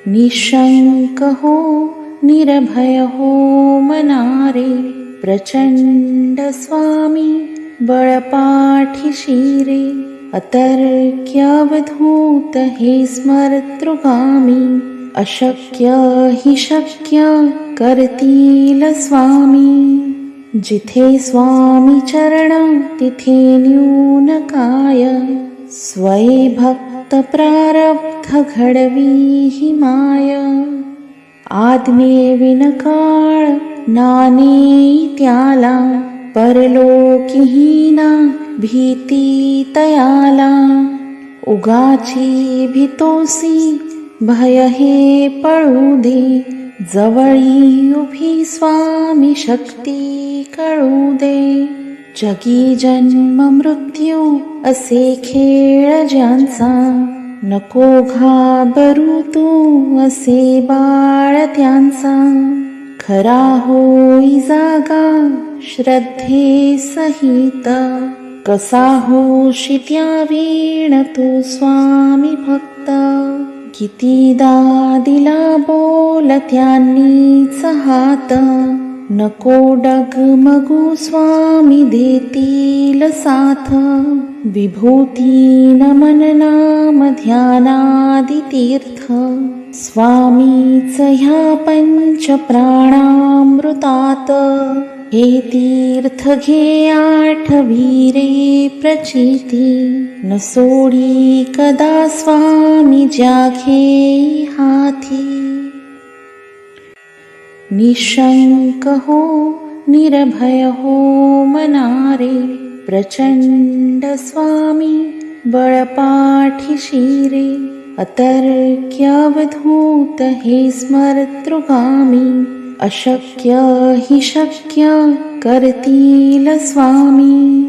निशंक हो निर्भय हो मनारे, प्रचंड स्वामी बळपाठीशी रे. अतर्क्यावधूत हे स्मर्तृगामी, अशक्य हि शक्य करतील स्वामी. जिथे स्वामी चरण तिथे न्यून काय, स्वये भक्त प्रारब्ध घडवी ही माय. आदमे विनकाळ नाने त्याला, परलोकीहीना भीती तयाला. उगाची भीतोसी भय हे पळू दे, जवळी उभी स्वामी शक्ती कळू दे. जगी जन्म मृत्यू असे खेळ ज्यांचा, नको घाबरू तू असे बाळ त्यांचा. खरा होई जागा श्रद्धे सहित, कसा होशी त्या वीण तू स्वामी भक्त. कितीदा दिला बोल त्यांनीच हात, नको डगमगू स्वामी देतील साथ. विभूती नमन नाम ध्यानादि तीर्थ, स्वामीच ह्या पंच प्राणामृतात. हे तीर्थ घे आठवी रे प्रचिती, न सोडी कदा स्वामी ज्या घेई हाती. निशंक हो निर्भय हो मनारे, प्रचंड स्वामी बळपाठीशी रे. अतर्क्यावधूत हे स्मर्तृगामी, अशक्य हि शक्य करतील स्वामी.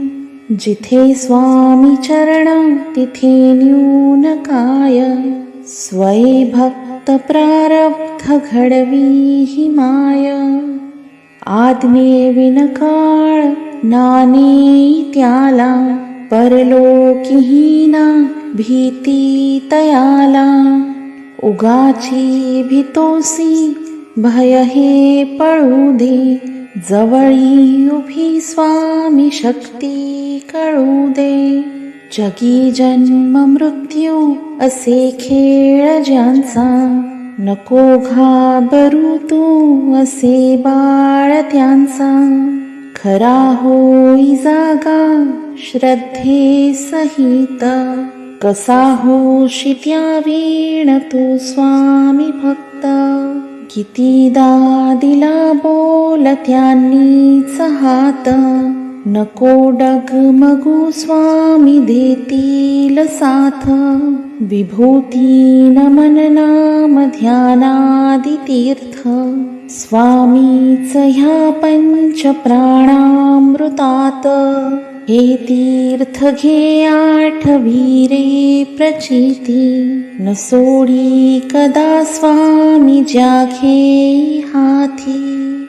जिथे स्वामी चरण तिथे न्यून काय, स्वये भक्त प्रारब्ध घडवी ही माय. आदमे विनकाळ नाने त्याला, परलोकीहीना भीती तयाला. उगाची भीतोसी भय हे पळू दे, जवळी उभी स्वामी शक्ती कळू दे. जगी जन्म मृत्यू असे खेळ ज्यांचा, नको घाबरू तू असे बाळ त्यांचा. खरा होई जागा श्रद्धे सहित, कसा होशी त्या वीण तू स्वामी भक्त. कितीदा दिला बोल त्यांनीच हात, नको डगमगू स्वामी देतील साथ. विभूती नमन नाम ध्यानादि तीर्थ, स्वामीच ह्या पंच प्राणामृतात. हे तीर्थ घे आठवी रे प्रचिती, न सोडी कदा स्वामी ज्या घेई हाती.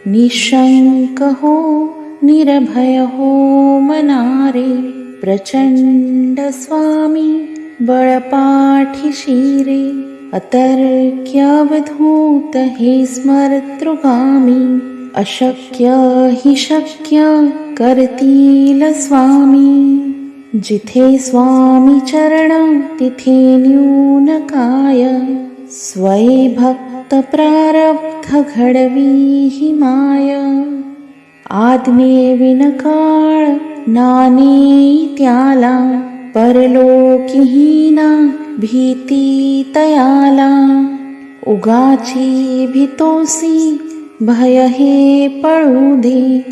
निशंक हो निर्भय हो मनारे, प्रचंड स्वामी बळपाठीशी रे. अतर्क्यावधूत हे स्मर्तृगामी, अशक्य हि शक्य करतील स्वामी. जिथे स्वामी चरण तिथे न्यून काय, स्वये भक्त प्रारब्ध घडवी ही माय. आदमे विनकाळ नाने त्याला, परलोकीहीना भीती तयाला. उगाची भीतोसी भय हे पळू दे,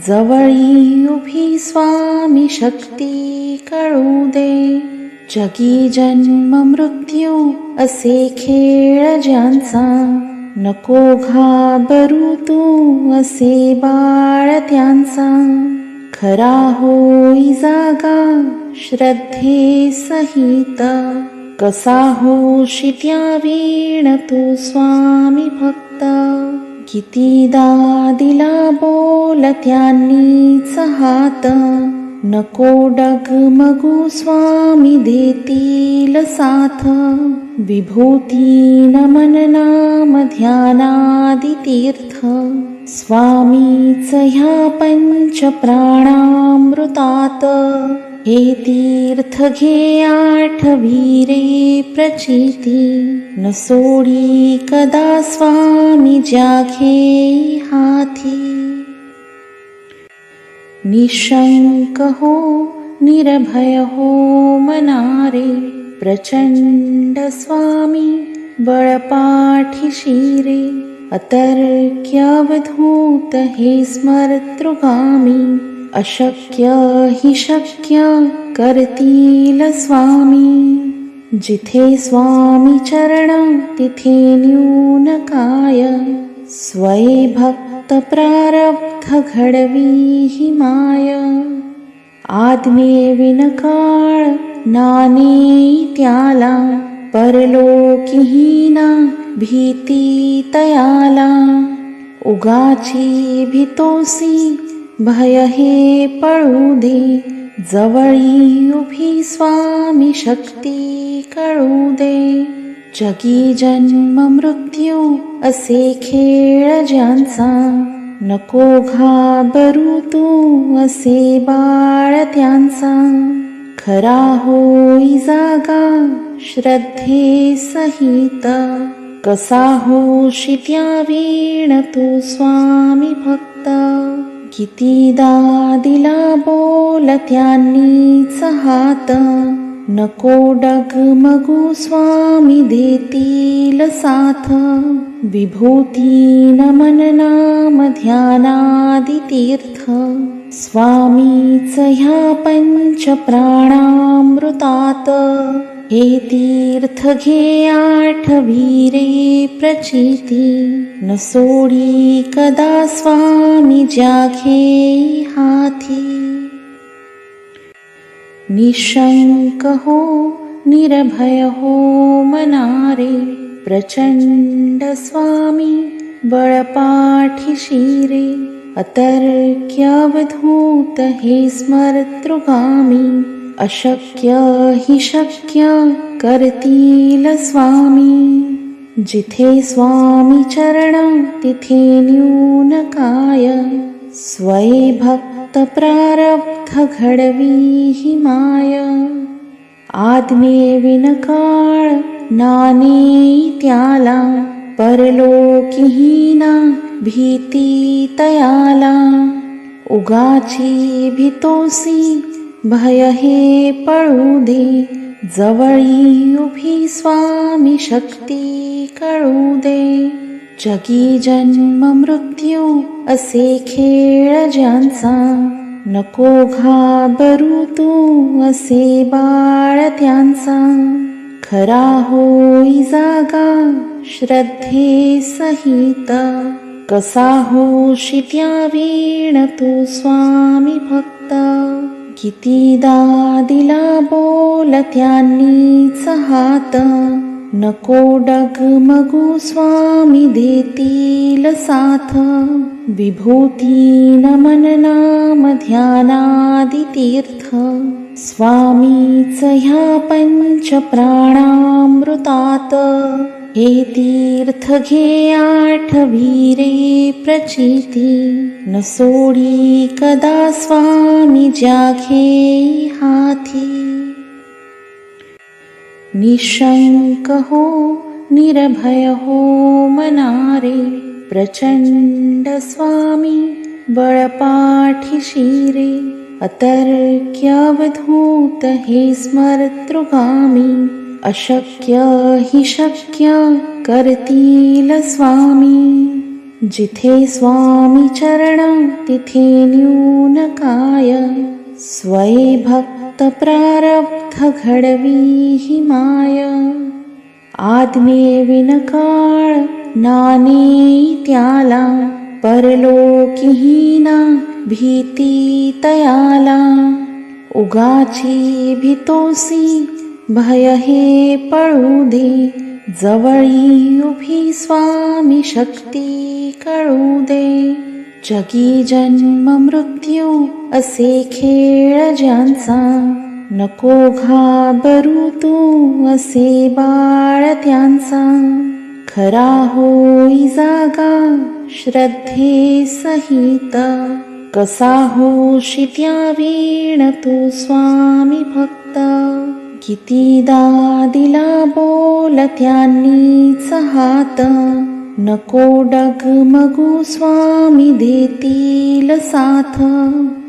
जवळी उभी स्वामी शक्ती कळू दे. जगी जन्म मृत्यू असे खेळ ज्यांचा, नको घाबरू तू असे बाळ त्यांचा. खरा होई जागा श्रद्धे सहित, कसा होशी त्या वीण तू स्वामी भक्त. कितीदा दिला बोल त्यांनीच हात, नको डगमगू स्वामी देतील साथ. विभूती नमन नाम ध्यानादि तीर्थ. स्वामीच ह्या पंच प्राणामृतात. हे तीर्थ घे आठविरे प्रचिती. न सोडी कदा स्वामी जाघे हाती. निशंक हो निर्भय हो मनारे. प्रचंड स्वामी बळपाठीशी रे. अतर्क्यावधूत हे स्मरतृगामी. अशक्य हि शक्य करतील स्वामी. जिथे स्वामी चरण तिथे न्यून काय. स्वये भक्त प्रारब्ध घडवी हि माय. आज्ञे विनकाळ नाने त्याला. परलोकीहीना भीती तयाला. उगाची भीतोसी भय हे पळू दे. जवळी उभी स्वामी शक्ती कळू दे. जगी जन्म मृत्यू असे खेळ ज्यांचा. नको घाबरू तू असे बाळ त्यांचा. खरा होई जागा श्रद्धे सहित. कसा होशी त्या वीण तू स्वामी भक्त. कितीदा दिला बोल त्यांनीच हात. नको डगमगू स्वामी देतील साथ. विभूती नमन नाम ध्यानादि तीर्थ. स्वामीच ह्या पंच प्राणामृतात. हे तीर्थ घे आठविरे प्रचिती. न सोडी कदा स्वामी जाघे हाती. निशंक हो निर्भय हो मनारे. प्रचंड स्वामी बळपाठीशी रे. अतर्क्यावधूत हे स्मरतृगामी. अशक्य हि शक्य करतील स्वामी. जिथे स्वामी चरण तिथे न्यून काय. स्वये भक्त प्रारब्ध घडवी हि माय. आज्ञे विनकाळ नाने त्याला. परलोकीहीना भीती तयाला. उगाची भीतोसी भय हे पळू दे. जवळी उभी स्वामी शक्ती कळू दे. जगी जन्म मृत्यू असे खेळ ज्यांचा. नको घाबरू तू असे बाळ त्यांचा. खरा होई जागा श्रद्धे सहित. कसा होशी त्या वीण तू स्वामी भक्त. कितीदा दिला बोल त्यांनीच हात. नको डगमगू स्वामी देतील साथ. विभूती नमन नाम ध्यानादि तीर्थ. स्वामीच ह्या पंच प्राणामृतात. हे तीर्थ घे आठविरे प्रचिती. न सोडी कदा स्वामी जाघे हाती. निशंक हो निर्भय हो मनारे. प्रचंड स्वामी बळपाठीशी रे. अतर्क्यावधूत हे स्मरतृगामी. अशक्य हि शक्य करतील स्वामी. जिथे स्वामी चरण तिथे न्यून काय. स्वये भक्त प्रारब्ध घडवी हि माय. आज्ञे विनकाळ नाने त्याला. परलोकीहीना भीती तयाला. उगाची भीतोसी भय हे पळू दे. जवळी उभी स्वामी शक्ती कळू दे. जगी जन्म मृत्यू असे खेळ ज्यांचा, नको घाबरू तू असे बाळ त्यांचा. खरा होई जागा श्रद्धे सहित, कसा होशी त्या वीण तू स्वामी भक्त. कितीदा दिला बोल त्यांनीच हात, नको डगमगू स्वामी देतील साथ.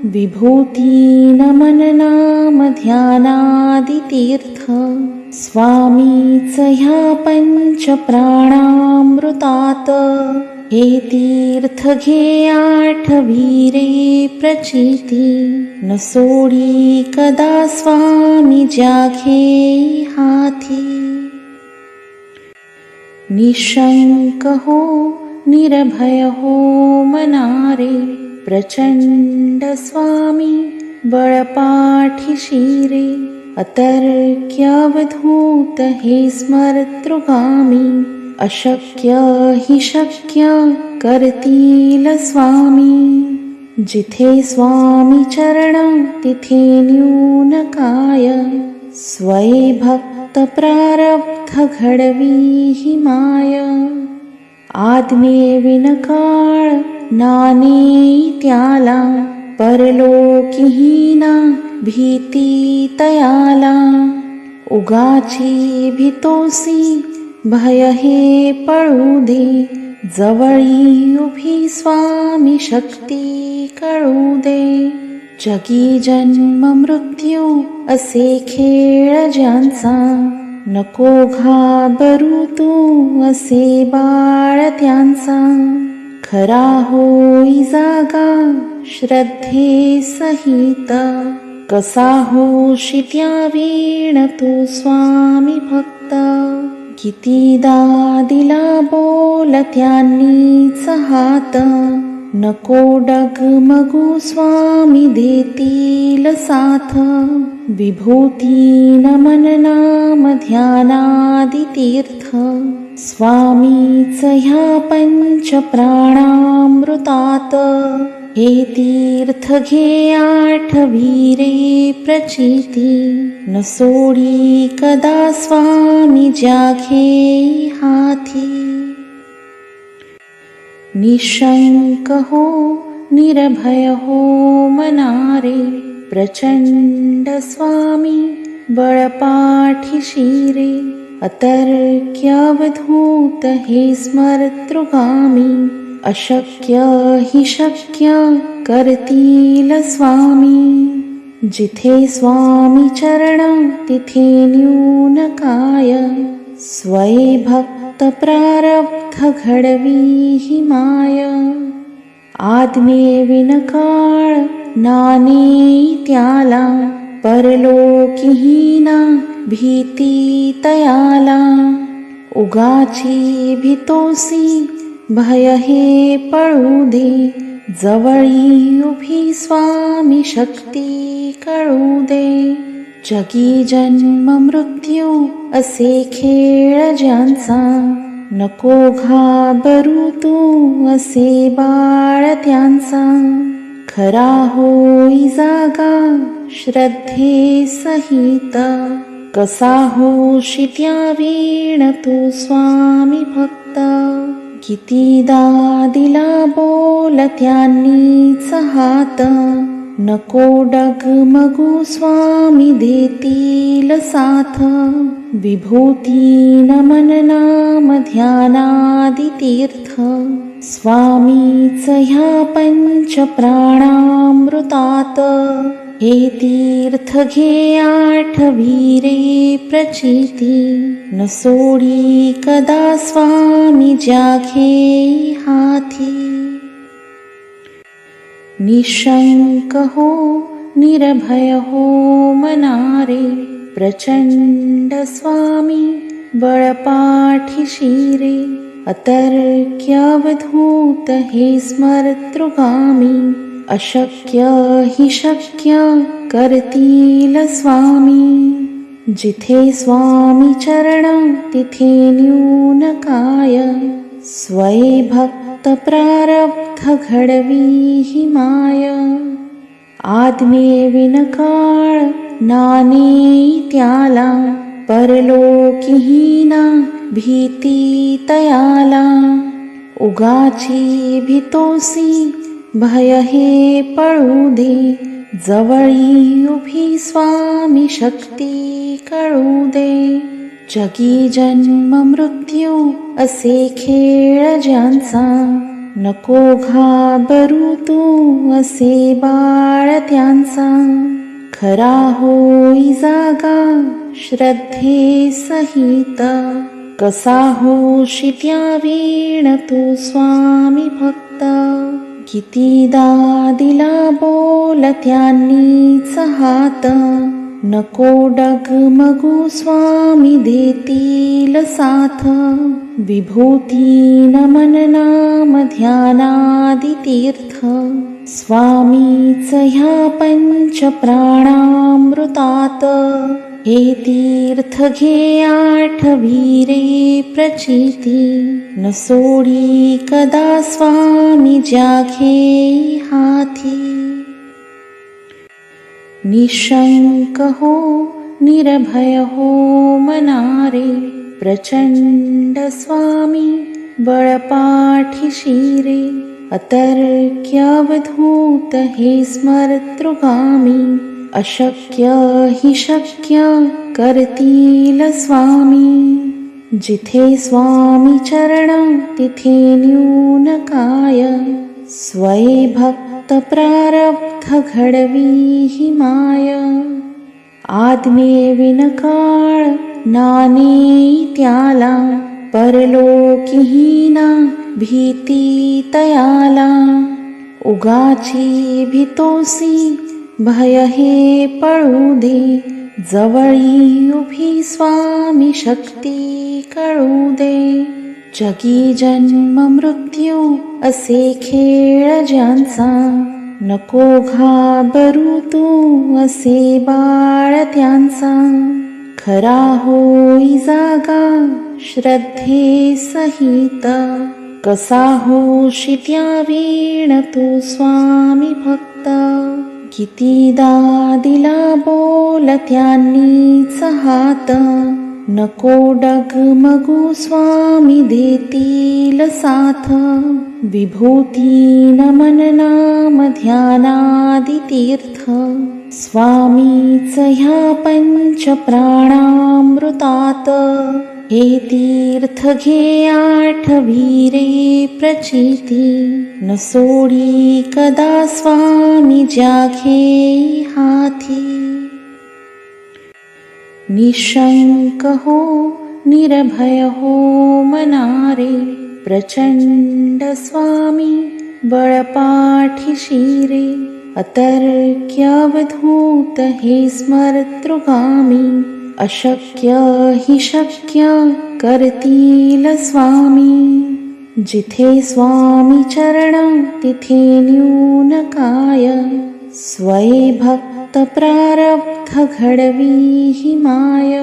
विभूती नमन नाम ध्यानादि तीर्थ, स्वामीच ह्या पंच प्राणामृतात. हे तीर्थ घे आठवी रे प्रचिती, न सोडी कदा स्वामी ज्या घेई हाती. निशंक हो निर्भय हो मनारे, प्रचंड स्वामी बळपाठीशी रे. अतर्क्यावधूत हे स्मर्तृगामी, अशक्य हि शक्य करतील स्वामी. जिथे स्वामी चरण तिथे न्यून काय, स्वये भक्त प्रारब्ध घडवी हि माय. आज्ञे विनकाळ नाने त्याला, परलोकीहीना भीती तयाला. उगाची भीतोसी भय हे पळू दे, जवळी उभी स्वामी शक्ती कळू दे. जगी जन्म मृत्यू असे खेळ ज्यांचा, नको घाबरू तू असे बाळ त्यांचा. खरा होई जागा श्रद्धे सहित, कसा होशी त्या वीण तू स्वामी भक्त. कितीदा दिला बोल त्यांनीच हात, नको डगमगू स्वामी देतील साथ. विभूती नमन नाम ध्यानादि तीर्थ, स्वामीच ह्या पंच प्राणामृतात. हे तीर्थ घे आठवी रे प्रचिती, न सोडी कदा स्वामी ज्या घेई हाती. निशंक हो निर्भय हो मनारे, प्रचंड स्वामी बळपाठीशी रे. अतर्क्यावधूत हे स्मर्तृगामी, अशक्य हि शक्य करतील स्वामी. जिथे स्वामी चरण तिथे न्यून काय, स्वये भक्त प्रारब्ध घडवी हि माय. आज्ञे विनकाळ नाने त्याला, परलोकीहीना भीती तयाला. उगाची भीतोसी भय हे पळू दे, जवळी उभी स्वामी शक्ती कळू दे. जगी जन्म मृत्यू असे खेळ ज्यांचा, नको घाबरू तू असे बाळ त्यांचा. खरा होई जागा श्रद्धे सहित, कसा होशी त्या वीण तू स्वामी भक्त. कितीदा दिला बोल त्यांनीच हात, नको डगमगू स्वामी देतील साथ. विभूती नमन नाम ध्यानादि तीर्थ, स्वामीच ह्या पंच प्राणामृतात. हे तीर्थ घे आठवी रे प्रचिती, न सोडी कदा स्वामी ज्या घेई हाती. निशंक हो निर्भय हो मनारे, प्रचंड स्वामी बळपाठीशी रे. अतर्क्यावधूत हे स्मर्तृगामी, अशक्य हि शक्य करतील स्वामी. जिथे स्वामी चरण तिथे न्यून काय, स्वये भक्त भक्त प्रारब्ध घडवी ही माय. आदमे विनकाळ नाने त्याला, परलोकीही ना भीती तयाला. उगाची भीतोसी भय हे पळू दे, जवळी उभी स्वामी शक्ती कळू दे. जगी जन्म मृत्यू असे खेळ ज्यांचा, नको घाबरू तू असे बाळ त्यांचा. खरा होई जागा श्रद्धे सहित, कसा होशी त्या वीण तू स्वामी भक्त. कितीदा दिला बोल त्यांनीच हात, नको डगमगू स्वामी देतील साथ. विभूती नमन नाम ध्यानादि तीर्थ, स्वामीच ह्या पंच प्राणामृतात. हे तीर्थ घे आठवी रे प्रचिती, न सोडी कदा स्वामी ज्या घेई हाती. निशंक हो निर्भय हो मनारे, प्रचंड स्वामी बळपाठीशी रे. अतर्क्यावधूत हे स्मरतृगामी, अशक्य हि शक्य करतील स्वामी. जिथे स्वामी चरण तिथे न्यून काय, स्वये भक्त प्रारब्ध घडवी ही माय. आदमे विनकाळ नाने त्याला, परलोकीही ना भीती तयाला. उगाची भीतोसी भय हे पळू दे, जवळी उभी स्वामी शक्ती कळू दे. जगी जन्म मृत्यू असे खेळ ज्यांचा, नको घाबरू तू असे बाळ त्यांचा. खरा होई जागा श्रद्धे सहित, कसा होशी त्या वीण तू स्वामी भक्त. कितीदा दिला बोल त्यांनीच हात, नको डगमगू स्वामी देतील साथ. विभूती नमन नाम ध्यानादि तीर्थ, स्वामीच ह्या पंच प्राणामृतात. हे तीर्थ घे आठवी रे प्रचिती, न सोडी कदा स्वामी ज्या घेई हाती. निशंक हो निर्भय हो मनारे, प्रचंड स्वामी बळपाठीशी रे. अतर्क्यावधूत हे स्मरतृगामी, अशक्य हि शक्य करतील स्वामी. जिथे स्वामी चरण तिथे न्यून काय, स्वये भक्त प्रारब्ध घडवी ही माय.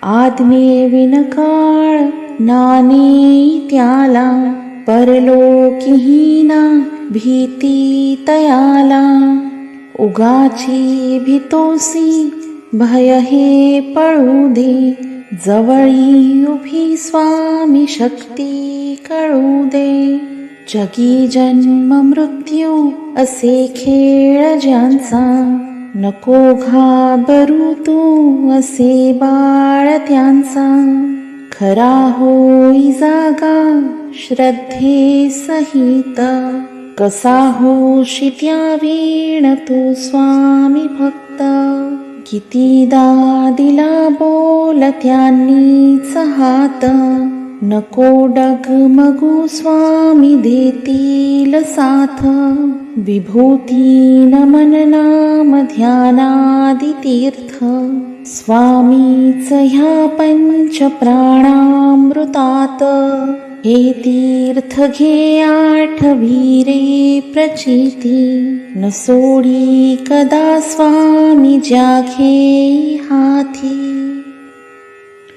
आदमे विनकाळ नाने त्याला, परलोकीही ना भीती तयाला. उगाची भीतोसी भय हे पळू दे, जवळी उभी स्वामी शक्ती कळू दे. जगी जन्म मृत्यू असे खेळ ज्यांचा, नको घाबरू तू असे बाळ त्यांचा. खरा होई जागा श्रद्धे सहित, कसा होशी त्या वीण तू स्वामी भक्त. कितीदा दिला बोल त्यांनीच हात, नको डगमगू स्वामी देतील साथ. विभूती नमन नाम ध्यानादि तीर्थ, स्वामीच ह्या पंच प्राणामृतात. हे तीर्थ घे आठवी रे प्रचिती, न सोडी कदा स्वामी ज्या घेई हाती.